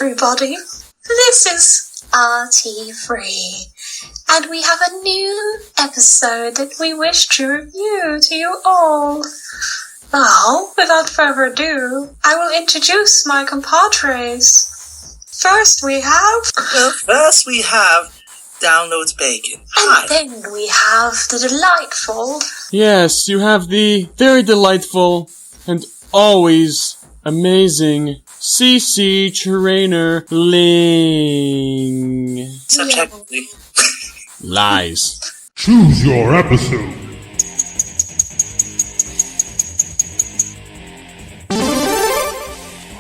everybody. This is RT3, and we have a new episode that we wish to review to you all. Now, without further ado, I will introduce my compadres. First we have Downloads Bacon. Hi. And then we have the delightful... Yes, you have the very delightful and always amazing CC Trainer Ling. Subjectively. Lies. Choose your episode.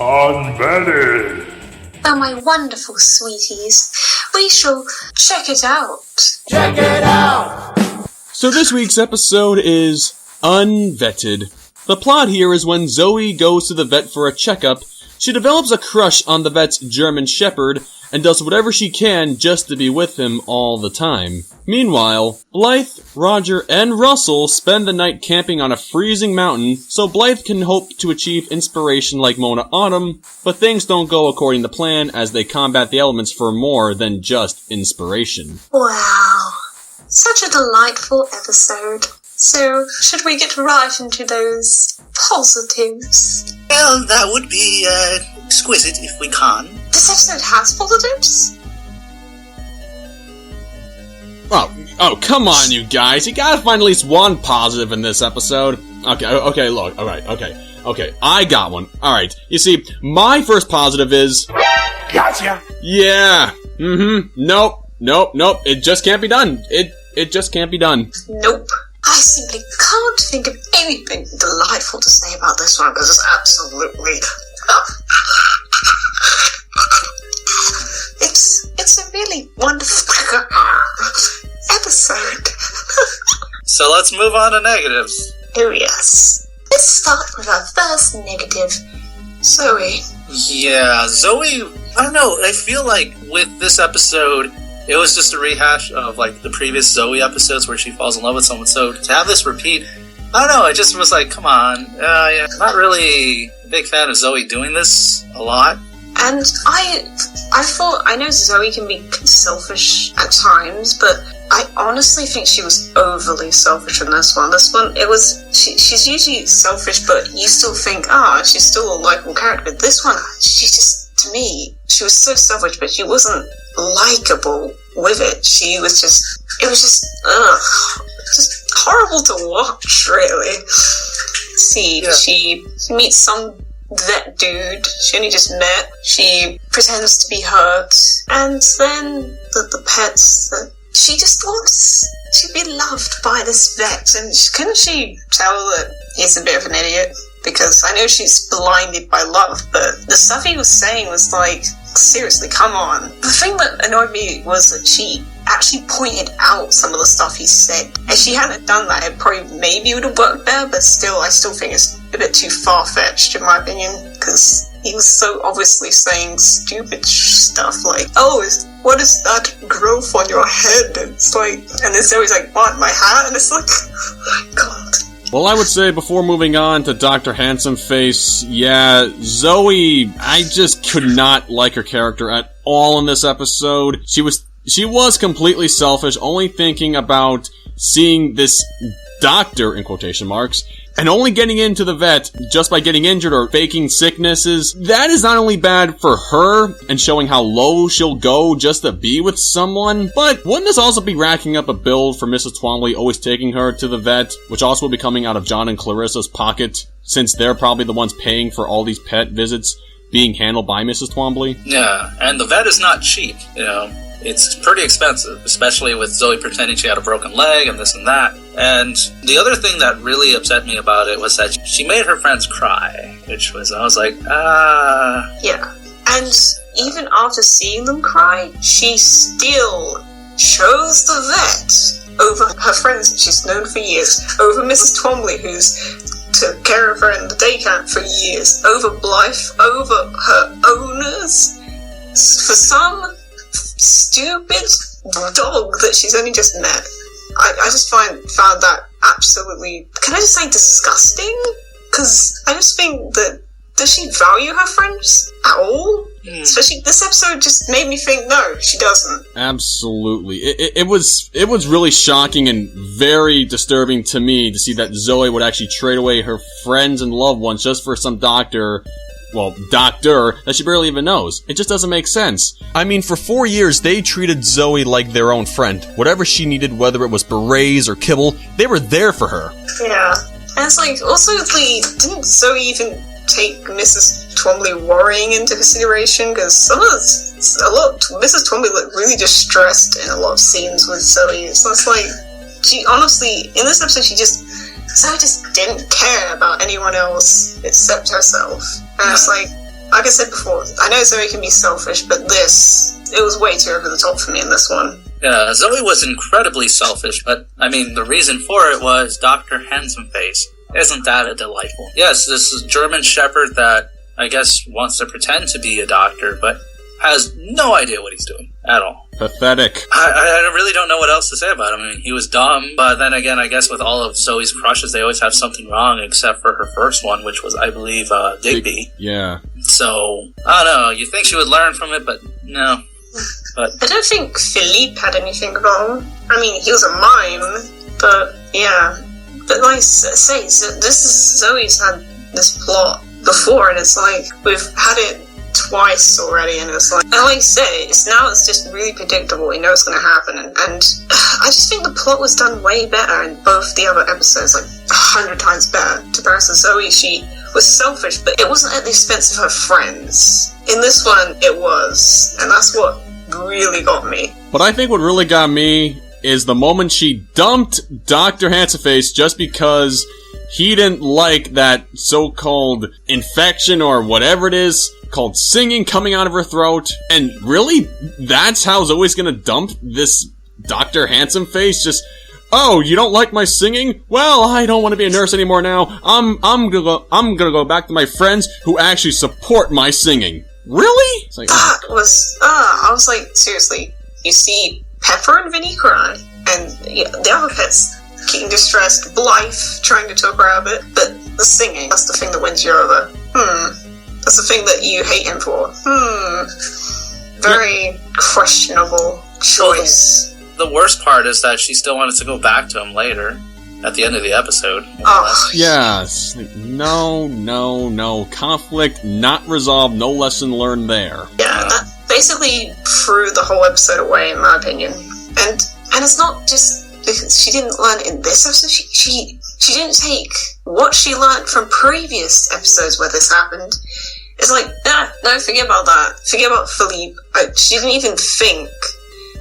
Unvetted. Oh, my wonderful sweeties. We shall check it out. Check it out! So this week's episode is Unvetted. The plot here is when Zoe goes to the vet for a checkup, she develops a crush on the vet's German Shepherd and does whatever she can just to be with him all the time. Meanwhile, Blythe, Roger, and Russell spend the night camping on a freezing mountain so Blythe can hope to achieve inspiration like Mona Autumn, but things don't go according to plan as they combat the elements for more than just inspiration. Wow, such a delightful episode. So, should we get right into those positives? Well, that would be exquisite if we can. This episode has positives? Oh, come on, you guys. You gotta find at least one positive in this episode. Okay, look. Alright, okay. I got one. Alright, you see, my first positive is... Gotcha! Yeah. Nope. It just can't be done. It just can't be done. Nope. I simply can't think of anything delightful to say about this one because it's absolutely... It's a really wonderful episode. So let's move on to negatives. Oh yes. Let's start with our first negative. Zoe. Yeah, Zoe, I don't know, I feel like with this episode, it was just a rehash of like the previous Zoe episodes where she falls in love with someone, so to have this repeat, I don't know, it just was like, come on, yeah, I'm not really a big fan of Zoe doing this a lot. And I know Zoe can be selfish at times, but I honestly think she was overly selfish in this one. She's usually selfish, but you still think, she's still a likable character. This one, she just, to me, she was so selfish, but she wasn't likable with it. It was just horrible to watch, really. She meets some vet dude she only just met. She pretends to be hurt, and then the pets, she just wants to be loved by this vet, and couldn't she tell that he's a bit of an idiot? Because I know she's blinded by love, but the stuff he was saying was like, seriously, come on. The thing that annoyed me was that she actually pointed out some of the stuff he said. If she hadn't done that, it probably maybe would have worked better, but I still think it's a bit too far-fetched, in my opinion, because he was so obviously saying stupid stuff like, what is that growth on your head? And it's like, and it's always like, what, my hat? And it's like, oh my god. Well, I would say before moving on to Dr. Handsome Face, yeah, Zoe, I just could not like her character at all in this episode. She was completely selfish, only thinking about seeing this doctor, in quotation marks, and only getting into the vet just by getting injured or faking sicknesses. That is not only bad for her and showing how low she'll go just to be with someone, but wouldn't this also be racking up a bill for Mrs. Twombly always taking her to the vet, which also will be coming out of John and Clarissa's pocket, since they're probably the ones paying for all these pet visits being handled by Mrs. Twombly? Yeah, and the vet is not cheap, It's pretty expensive, especially with Zoe pretending she had a broken leg and this and that. And the other thing that really upset me about it was that she made her friends cry, I was like, Yeah, and even after seeing them cry, she still chose the vet over her friends that she's known for years, over Mrs. Twombly, who's took care of her in the day camp for years, over Blythe, over her owners, for some stupid dog that she's only just met. I just found that absolutely, can I just say disgusting? Because I just think that does she value her friends at all? Especially this episode just made me think, no, she doesn't. Absolutely. It was really shocking and very disturbing to me to see that Zoe would actually trade away her friends and loved ones just for some doctor that she barely even knows. It just doesn't make sense. I mean, for 4 years, they treated Zoe like their own friend. Whatever she needed, whether it was berets or kibble, they were there for her. Yeah. And it's like, also, didn't Zoe even take Mrs. Twombly worrying into consideration? Because Mrs. Twombly looked really distressed in a lot of scenes with Zoe. So it's like, she honestly, in this episode, Zoe just didn't care about anyone else except herself. And it's like I said before, I know Zoe can be selfish, but it was way too over the top for me in this one. Yeah, Zoe was incredibly selfish, but, I mean, the reason for it was Dr. Handsome Face. Isn't that a delightful? Yes, this is German Shepherd that, I guess, wants to pretend to be a doctor, but has no idea what he's doing at all. Pathetic. I really don't know what else to say about him. I mean, he was dumb, but then again, I guess with all of Zoe's crushes, they always have something wrong, except for her first one, which was, I believe, Digby. Yeah. So, I don't know, you think she would learn from it, but no. But I don't think Philippe had anything wrong. I mean, he was a mime, but yeah. But like I say, Zoe's had this plot before, and it's like, we've had it twice already, and it's like I say, it's just really predictable. You know it's going to happen, and I just think the plot was done way better in both the other episodes, like 100 times better. To comparison, Zoe, she was selfish, but it wasn't at the expense of her friends. In this one, it was, and that's what really got me. But I think what really got me is the moment she dumped Dr. Handsome-Face just because he didn't like that so-called infection or whatever it is called singing coming out of her throat. And really, that's how Zoe's gonna dump this Dr. Handsome-Face? Just, oh, you don't like my singing? Well, I don't want to be a nurse anymore now. I'm gonna go back to my friends who actually support my singing. Really? It's like, I was like, seriously, you see Pepper and Vinny cry, and the other pets getting distressed, Blythe trying to talk her out of it, but the singing, that's the thing that wins you over. That's the thing that you hate him for. Very questionable choice. The worst part is that she still wanted to go back to him later, at the end of the episode. Oh, yes. No. Conflict not resolved, no lesson learned there. Yeah, that basically threw the whole episode away, in my opinion. And it's not just because she didn't learn in this episode, she didn't take what she learned from previous episodes where this happened. It's like, no, forget about that. Forget about Philippe. She didn't even think.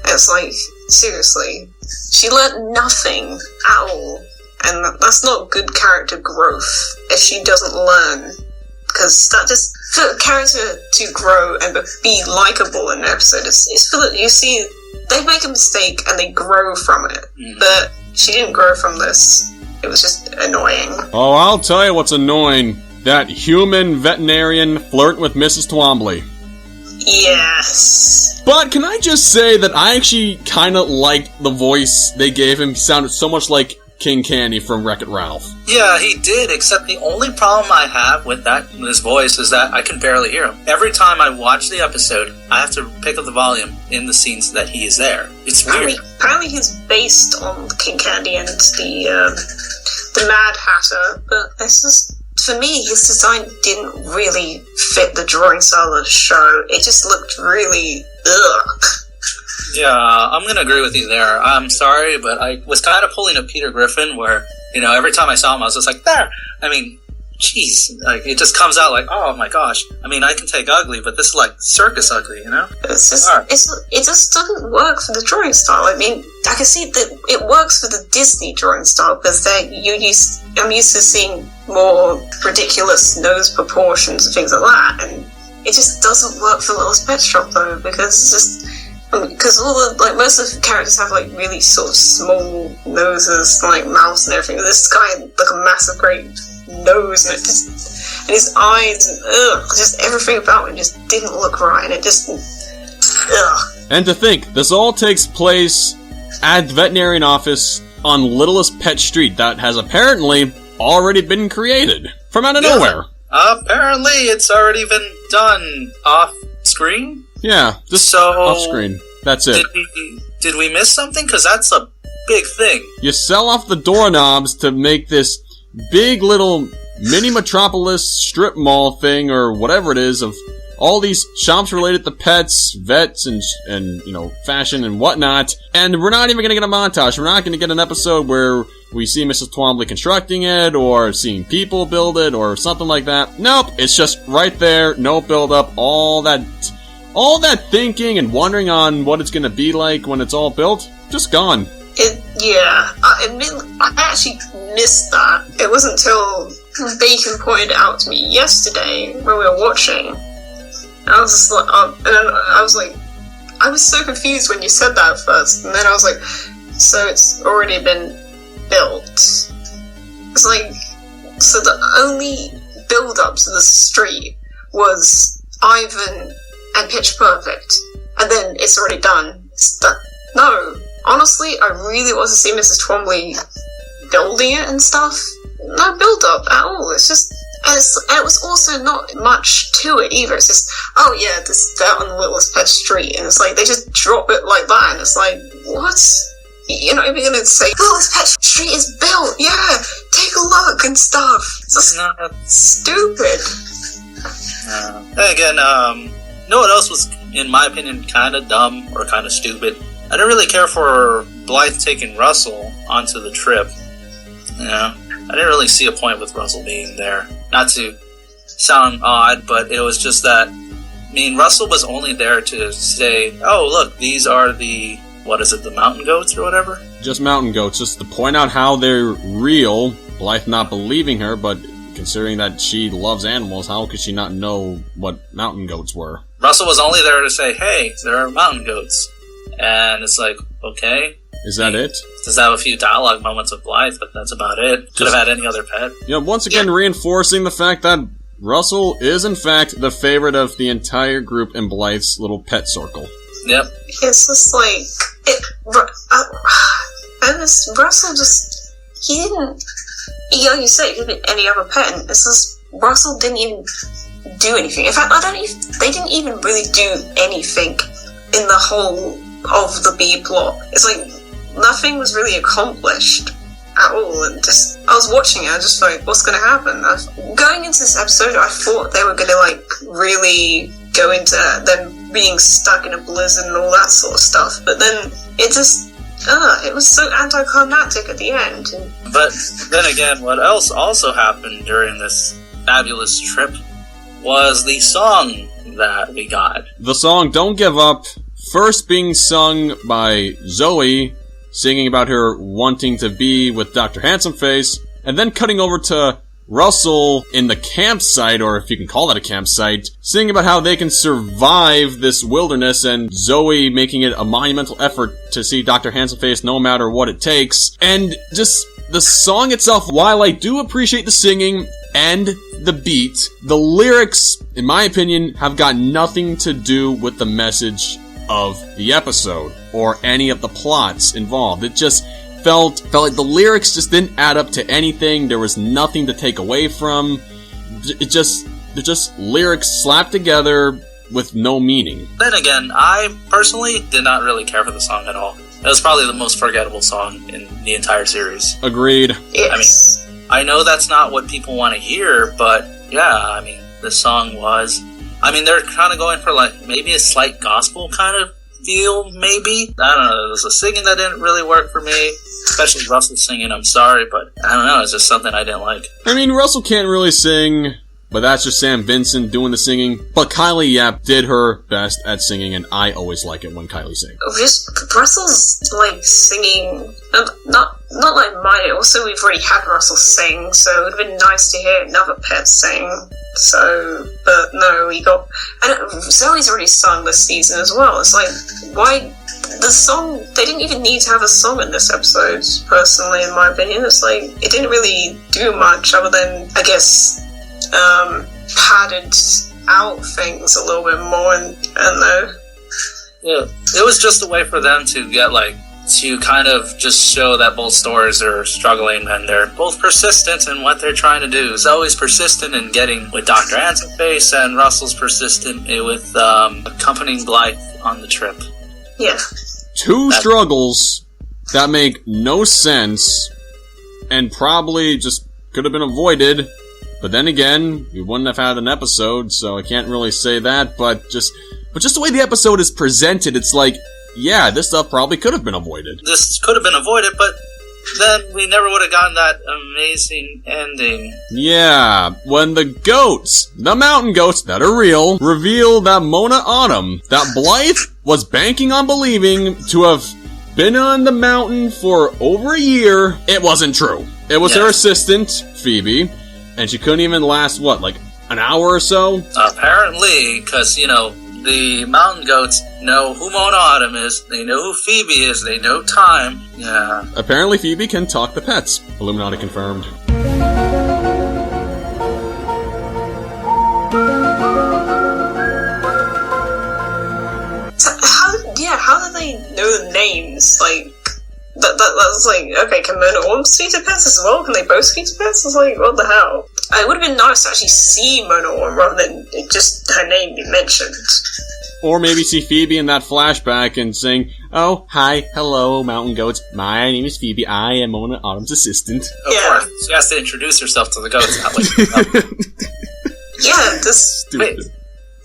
And it's like, seriously, she learned nothing at all. And that's not good character growth if she doesn't learn. Because that just, for a character to grow and be likable in an episode, it's for you see, they make a mistake and they grow from it. But she didn't grow from this. It was just annoying. Oh, I'll tell you what's annoying. That human veterinarian flirting with Mrs. Twombly. Yes. But can I just say that I actually kind of liked the voice they gave him. He sounded so much like King Candy from Wreck-It Ralph. Yeah, he did, except the only problem I have with his voice is that I can barely hear him. Every time I watch the episode, I have to pick up the volume in the scenes that he is there. It's weird. Apparently he's based on King Candy and the Mad Hatter, but it's just, for me, his design didn't really fit the drawing style of the show. It just looked really ugh. Yeah, I'm going to agree with you there. I'm sorry, but I was kind of pulling a Peter Griffin where, every time I saw him, I was just like, there! I mean, jeez. Like, it just comes out like, oh my gosh. I mean, I can take ugly, but this is like circus ugly, It's just, it just doesn't work for the drawing style. I mean, I can see that it works for the Disney drawing style, because I'm used to seeing more ridiculous nose proportions and things like that, and it just doesn't work for Littlest Pet Shop, though, because it's just... Because most of the characters have really sort of small noses, like mouths and everything. This guy had a massive, great nose, and his eyes, and just everything about him just didn't look right, and it just, And to think, this all takes place at the veterinarian office on Littlest Pet Street that has apparently already been created from out of nowhere. Apparently, it's already been done off screen. Yeah, just off screen. That's it. Did we miss something? Because that's a big thing. You sell off the doorknobs to make this big little mini metropolis strip mall thing, or whatever it is, of all these shops related to pets, vets, and fashion and whatnot. And we're not even going to get a montage. We're not going to get an episode where we see Mrs. Twombly constructing it, or seeing people build it, or something like that. Nope, it's just right there, no build-up, all that thinking and wondering on what it's going to be like when it's all built, just gone. I actually missed that. It wasn't until Bacon pointed it out to me yesterday when we were watching. And I was just like, I was so confused when you said that at first, and then I was like, so it's already been built. It's like, so the only build-up to the street was Ivan and Pitch Perfect, and then it's already done. No, honestly, I really want to see Mrs. Twombly building it and stuff. No build-up at all. It's just, and it was also not much to it either. It's just, oh yeah, this down on the Littlest Pet Street, and it's like they just drop it like that, and it's like, what? You're not even gonna say, Littlest Pet Street is built. Yeah, take a look and stuff. It's just stupid. Again, you know what else was, in my opinion, kind of dumb or kind of stupid? I didn't really care for Blythe taking Russell onto the trip. I didn't really see a point with Russell being there. Not to sound odd, but it was just that, Russell was only there to say, oh, look, these are the mountain goats or whatever? Just mountain goats, just to point out how they're real. Blythe not believing her, but considering that she loves animals, how could she not know what mountain goats were? Russell was only there to say, hey, there are mountain goats. And it's like, okay. Is that it? Does have a few dialogue moments with Blythe, but that's about it. Could have had any other pet. Once again reinforcing the fact that Russell is in fact the favorite of the entire group in Blythe's little pet circle. Yep. It's just like, Russell just, he didn't, you said it could have been any other pet, and it's just, Russell didn't even do anything. In fact, they didn't even really do anything in the whole of the B plot. It's like, nothing was really accomplished at all, and just, I was watching it, I was just like, what's gonna happen? Going into this episode, I thought they were gonna, really go into them being stuck in a blizzard and all that sort of stuff, but then it just, it was so anticlimactic at the end. But then again, what else also happened during this fabulous trip was the song that we got. The song Don't Give Up, first being sung by Zoe, singing about her wanting to be with Dr. Handsomeface, and then cutting over to Russell in the campsite, or if you can call that a campsite, singing about how they can survive this wilderness, and Zoe making it a monumental effort to see Dr. Handsomeface no matter what it takes. And just the song itself, while I do appreciate the singing and the beat, the lyrics, in my opinion, have got nothing to do with the message of the episode or any of the plots involved. It just felt like the lyrics just didn't add up to anything. There was nothing to take away from. They're just lyrics slapped together with no meaning. Then again, I personally did not really care for the song at all. It was probably the most forgettable song in the entire series. Agreed. Yes. I know that's not what people want to hear, but yeah, the song was. They're kind of going for maybe a slight gospel kind of feel, maybe. I don't know, there was a singing that didn't really work for me, especially Russell singing, I'm sorry, but I don't know, it's just something I didn't like. Russell can't really sing, but that's just Sam Vincent doing the singing. But Kylie Yap did her best at singing, and I always like it when Kylie sings. Just Russell's singing, not like mine. Also, we've already had Russell sing, so it would have been nice to hear another pet sing. So, but no, and Zoe's already sung this season as well. It's like, why the song? They didn't even need to have a song in this episode. Personally, in my opinion, it's like it didn't really do much other than, I guess, padded out things a little bit more, and I don't know. Yeah, it was just a way for them to get to kind of just show that both stores are struggling and they're both persistent in what they're trying to do. Zoe's persistent in getting with Dr. Handsome Face, and Russell's persistent with accompanying Blythe on the trip. Yeah. Two struggles that make no sense and probably just could have been avoided. But then again, we wouldn't have had an episode, so I can't really say that. But just the way the episode is presented, it's like, yeah, this stuff probably could have been avoided. This could have been avoided, but then we never would have gotten that amazing ending. Yeah, when the goats, the mountain goats that are real, reveal that Mona Autumn, that Blythe was banking on believing to have been on the mountain for over a year, it wasn't true. It was her assistant, Phoebe, and she couldn't even last, like an hour or so? Apparently, because, the mountain goats know who Mona Autumn is, they know who Phoebe is, they know time. Yeah. Apparently Phoebe can talk to pets. Illuminati confirmed. So how did they know the names? Like, that's like, okay, can Mona Autumn speak to pets as well? Can they both speak to pets? It's like, what the hell? It would have been nice to actually see Mona Autumn rather than just her name be mentioned. Or maybe see Phoebe in that flashback and saying, "Oh, hi, hello, mountain goats. My name is Phoebe. I am Mona Autumn's assistant." Of course, she has to introduce herself to the goats. Yeah, this... Stupid. Wait,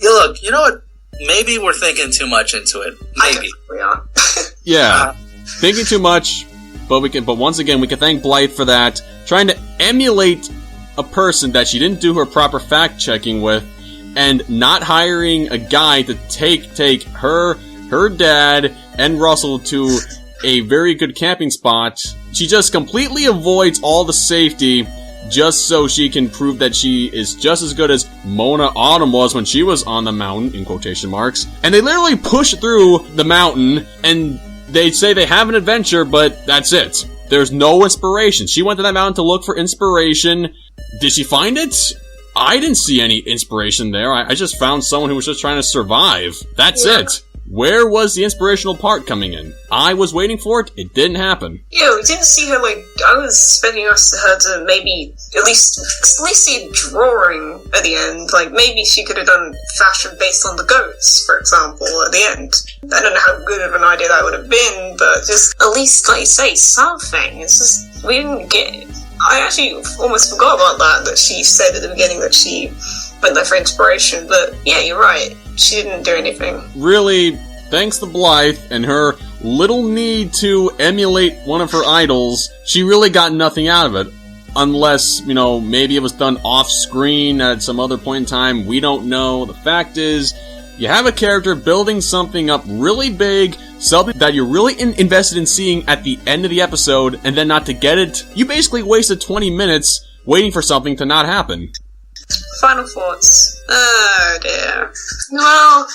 look, you know what? Maybe we're thinking too much into it. Maybe. We are. Yeah, thinking too much, but once again, we can thank Blythe for that. Trying to emulate a person that she didn't do her proper fact-checking with, and not hiring a guy to take her dad, and Russell to a very good camping spot. She just completely avoids all the safety just so she can prove that she is just as good as Mona Autumn was when she was on the mountain, in quotation marks. And they literally push through the mountain, and they say they have an adventure, but that's it. There's no inspiration. She went to that mountain to look for inspiration. Did she find it? I didn't see any inspiration there. I just found someone who was just trying to survive. That's it. Where was the inspirational part coming in? I was waiting for it. It didn't happen. Yeah, we didn't see her, I was expecting her to maybe at least see a drawing at the end. Maybe she could have done fashion based on the goats, for example, at the end. I don't know how good of an idea that would have been, but just at least, like you say, something. It's just, we didn't get it. I actually almost forgot about that she said at the beginning that she went there for inspiration, but yeah, you're right. She didn't do anything. Really, thanks to Blythe and her little need to emulate one of her idols, she really got nothing out of it. Unless, maybe it was done off-screen at some other point in time, we don't know. The fact is, you have a character building something up really big, something that you're really invested in seeing at the end of the episode, and then not to get it. You basically wasted 20 minutes waiting for something to not happen. Final thoughts. Oh dear. Well,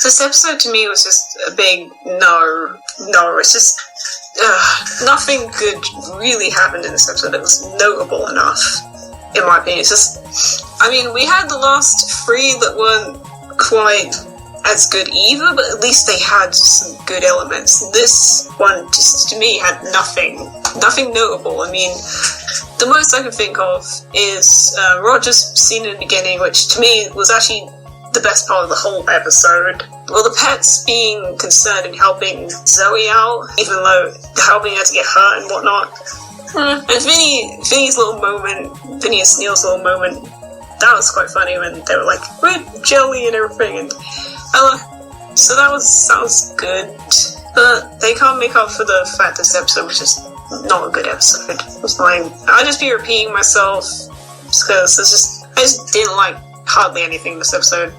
this episode to me was just a big no. It's just nothing good really happened in this episode that was notable enough, in my opinion. It's just, we had the last three that weren't quite as good either, but at least they had some good elements. This one, just to me, had nothing notable. The most I can think of is Roger's scene in the beginning, which to me was actually the best part of the whole episode. Well, the pets being concerned in helping Zoe out, even though helping her to get hurt and whatnot. And Phineas' little moment, Phineas Neal's little moment, that was quite funny when they were like, we're jelly and everything, and so that was good. But they can't make up for the fact this episode was just not a good episode. It was I'll just be repeating myself because I just didn't like hardly anything in this episode.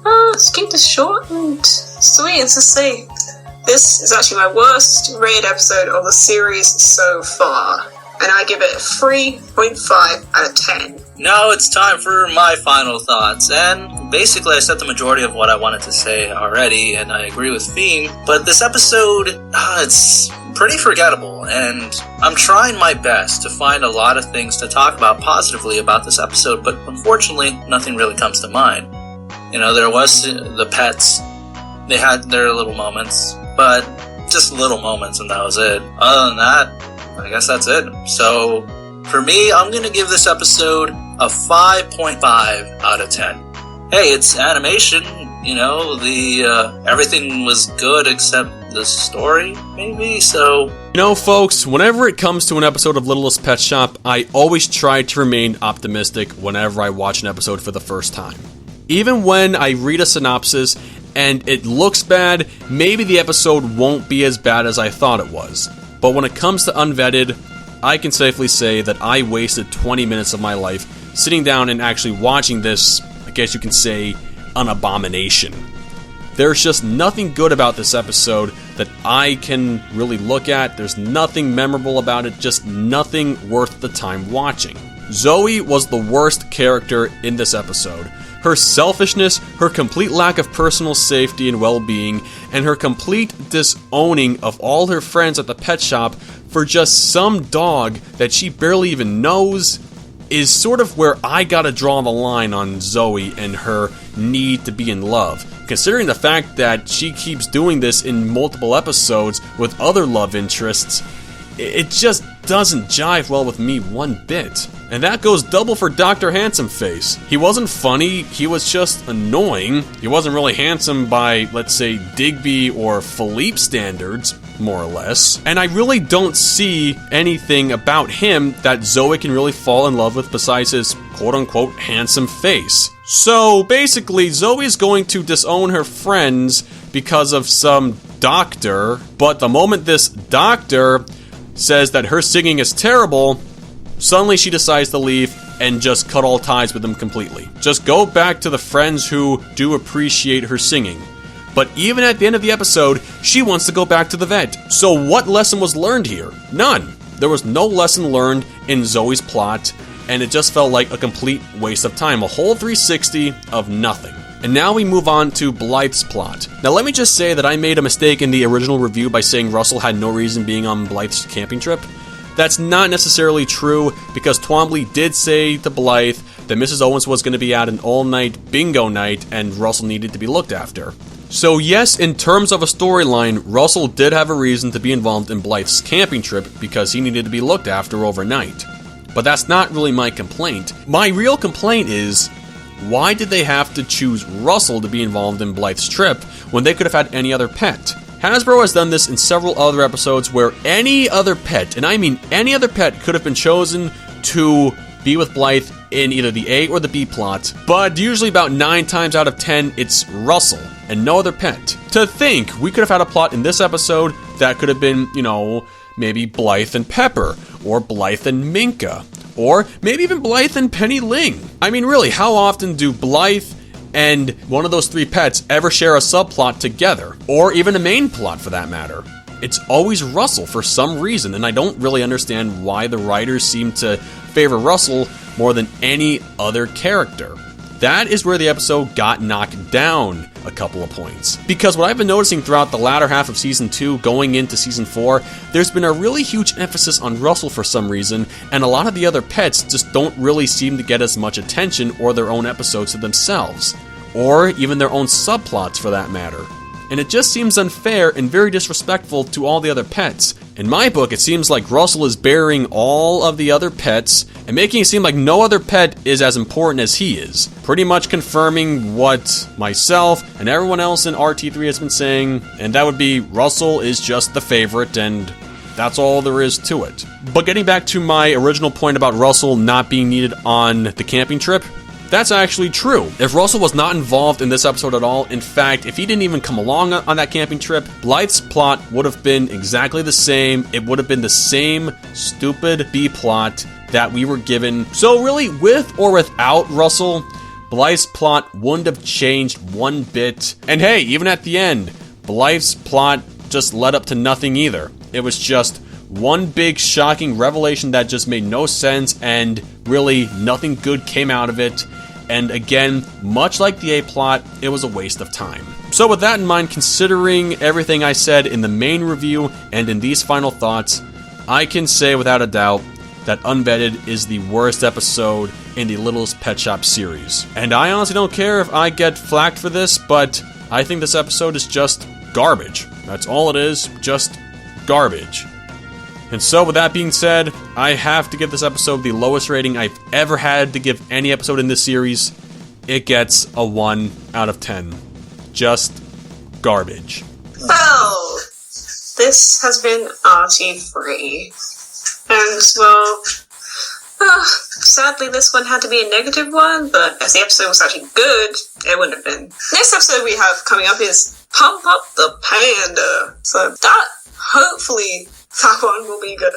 Let's keep this short and sweet and to say this is actually my worst rated episode of the series so far, and I give it a 3.5 out of 10. Now it's time for my final thoughts, and basically I said the majority of what I wanted to say already, and I agree with Feem, but this episode, it's pretty forgettable, and I'm trying my best to find a lot of things to talk about positively about this episode, but unfortunately, nothing really comes to mind. There was the pets, they had their little moments, but just little moments, and that was it. Other than that, I guess that's it. So, for me, I'm gonna give this episode a 5.5 out of 10. Hey, it's animation, you know, everything was good except the story, maybe, so... You know, folks, whenever it comes to an episode of Littlest Pet Shop, I always try to remain optimistic whenever I watch an episode for the first time. Even when I read a synopsis and it looks bad, maybe the episode won't be as bad as I thought it was. But when it comes to Unvetted, I can safely say that I wasted 20 minutes of my life sitting down and actually watching this, I guess you can say, an abomination. There's just nothing good about this episode that I can really look at. There's nothing memorable about it, just nothing worth the time watching. Zoe was the worst character in this episode. Her selfishness, her complete lack of personal safety and well-being, and her complete disowning of all her friends at the pet shop for just some dog that she barely even knows is sort of where I gotta draw the line on Zoe and her need to be in love. Considering the fact that she keeps doing this in multiple episodes with other love interests, it just doesn't jive well with me one bit. And that goes double for Dr. Handsome Face. He wasn't funny, he was just annoying. He wasn't really handsome by, let's say, Digby or Philippe standards, more or less. And I really don't see anything about him that Zoe can really fall in love with besides his quote-unquote handsome face. So basically, Zoe is going to disown her friends because of some doctor, but the moment this doctor says that her singing is terrible, suddenly she decides to leave and just cut all ties with them completely. Just go back to the friends who do appreciate her singing. But even at the end of the episode, she wants to go back to the vet. So what lesson was learned here? None. There was no lesson learned in Zoe's plot, and it just felt like a complete waste of time. A whole 360 of nothing. And now we move on to Blythe's plot. Now let me just say that I made a mistake in the original review by saying Russell had no reason being on Blythe's camping trip. That's not necessarily true, because Twombly did say to Blythe that Mrs. Owens was going to be at an all-night bingo night and Russell needed to be looked after. So yes, in terms of a storyline, Russell did have a reason to be involved in Blythe's camping trip because he needed to be looked after overnight. But that's not really my complaint. My real complaint is, why did they have to choose Russell to be involved in Blythe's trip when they could have had any other pet? Hasbro has done this in several other episodes where any other pet, and I mean any other pet, could have been chosen to be with Blythe in either the A or the B plot, but usually about 9 times out of 10, it's Russell and no other pet. To think, we could have had a plot in this episode that could have been, you know, maybe Blythe and Pepper, or Blythe and Minka, or maybe even Blythe and Penny Ling. I mean, really, how often do Blythe and one of those 3 pets ever share a subplot together? Or even a main plot, for that matter. It's always Russell for some reason, and I don't really understand why the writers seem to favor Russell more than any other character. That is where the episode got knocked down a couple of points. Because what I've been noticing throughout the latter half of Season 2 going into Season 4, there's been a really huge emphasis on Russell for some reason, and a lot of the other pets just don't really seem to get as much attention or their own episodes to themselves. Or even their own subplots for that matter. And it just seems unfair and very disrespectful to all the other pets. In my book, it seems like Russell is burying all of the other pets and making it seem like no other pet is as important as he is. Pretty much confirming what myself and everyone else in RT3 has been saying, and that would be Russell is just the favorite and that's all there is to it. But getting back to my original point about Russell not being needed on the camping trip, that's actually true. If Russell was not involved in this episode at all, in fact, if he didn't even come along on that camping trip, Blythe's plot would have been exactly the same. It would have been the same stupid B plot that we were given. So really, with or without Russell, Blythe's plot wouldn't have changed one bit. And hey, even at the end, Blythe's plot just led up to nothing either. It was just one big shocking revelation that just made no sense, and really nothing good came out of it. And again, much like the A plot, it was a waste of time. So with that in mind, considering everything I said in the main review and in these final thoughts, I can say without a doubt that Unvetted is the worst episode in the Littlest Pet Shop series. And I honestly don't care if I get flacked for this, but I think this episode is just garbage. That's all it is, just garbage. And so, with that being said, I have to give this episode the lowest rating I've ever had to give any episode in this series. It gets a 1 out of 10. Just garbage. Well, this has been RT3. And, well, sadly this one had to be a negative one, but as the episode was actually good, it wouldn't have been. Next episode we have coming up is Pump Up the Panda. So that, hopefully, that one will be good.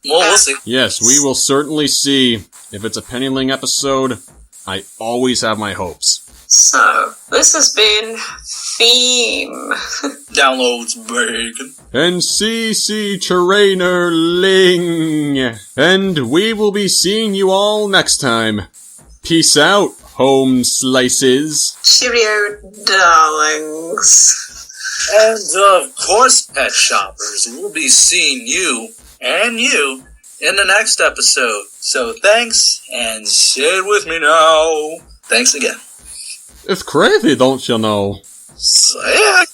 Well, we'll see. Yes, we will certainly see. If it's a Pennyling episode, I always have my hopes. So, this has been Feem. Downloads bacon. And CC Trainer Ling. And we will be seeing you all next time. Peace out, home slices. Cheerio, darlings. And of course, pet shoppers, we'll be seeing you and you in the next episode. So thanks, and say it with me now. Thanks again. It's crazy, don't you know? Say it.